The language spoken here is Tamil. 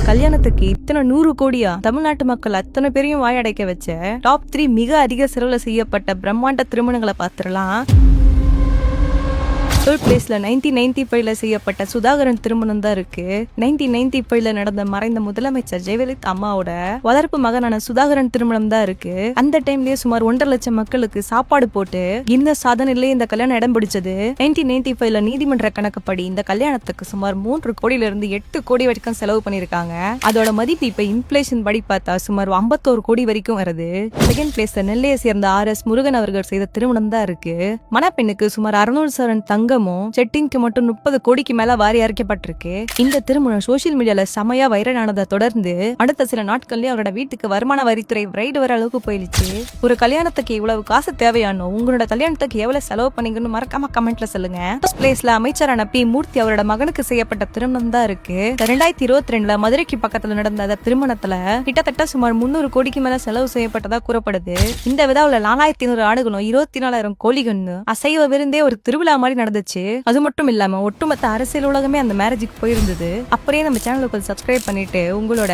கல்யாணத்துக்கு இத்தனை 100 கோடியா? தமிழ்நாட்டு மக்கள் அத்தனை பேரையும் வாயடைக்க வச்ச டாப் 3 மிக அதிக செலவுல செய்யப்பட்ட பிரம்மாண்ட திருமணங்களை பார்த்துடலாம். தேர்ட் பிளேஸ்ல 1995ல செய்யப்பட்ட சுதாகரன் திருமணம் தான் இருக்கு. 1995ல நடந்த மறைந்த முதலமைச்சர் ஜெயலலிதா அம்மாவோட வளர்ப்பு மகனான சுதாகரன் திருமணம் தான் இருக்கு. அந்த டைம்லயே சுமார் 1.5 லட்சம் மக்களுக்கு சாப்பாடு போட்டு இந்த சாதனையிலே இந்த கல்யாணம் இடம் பிடிச்சது. 1995ல நீதிமன்ற கணக்குப்படி இந்த கல்யாணத்துக்கு சுமார் 3 கோடியில இருந்து 8 கோடி வரைக்கும் செலவு பண்ணிருக்காங்க. அதோட மதிப்பு இப்ப இன்ஃபிளேஷன் படி பார்த்தா சுமார் 51 கோடி வரைக்கும் வருது. செகண்ட் பிளேஸ்ல நெல்லையை சேர்ந்த RS முருகன் அவர்கள் செய்த திருமணம் தான் இருக்கு. மணப்பெண்ணுக்கு சுமார் 600 சவரன் தங்கமும் செட்டிங்க்கு மட்டும் 30 கோடிக்கு மேல வாரி அரைக்கப்பட்டிருக்கு. இந்த திருமணம் சோசியல் மீடியால செமையா வைரலானதை தொடர்ந்து அடுத்த சில நாட்கள்லயே அவரோட வீட்டுக்கு வருமான வரித்துறை ரைடு வர அளவுக்கு போயிடுச்சு. ஒரு கல்யாணத்துக்கு இவ்வளவு காசு தேவையானோ, உங்களோட கல்யாணத்துக்கு எவ்வளவு செலவு பண்ணீங்கன்னு மறக்காம கமெண்ட்ல சொல்லுங்க. ஃபர்ஸ்ட் பிளேஸ்ல அமைச்சரான பி மூர்த்தி அவரோட மகனுக்கு செய்யப்பட்ட திருமணம் தான் இருக்கு. 2022ல மதுரைக்கு பக்கத்துல நடந்த அந்த திருமணத்துல கிட்டத்தட்ட சுமார் 300 கோடிக்கு மேல செலவு செய்யப்பட்டதா கூறப்படுது. இந்த விழாவுல 4500 ஆடுகளும் 24,000 கோழிகள்னு அசைவ விருந்தே ஒரு திருவிழா மாதிரி நடந்துச்சு. அது மட்டும் இல்லாம ஒட்டுமொத்த அரசியல் உலகமே அந்த மேரேஜுக்கு போயிருந்தது. அப்படியே நம்ம சேனலுக்கு சப்ஸ்கிரைப் பண்ணிட்டு உங்களோட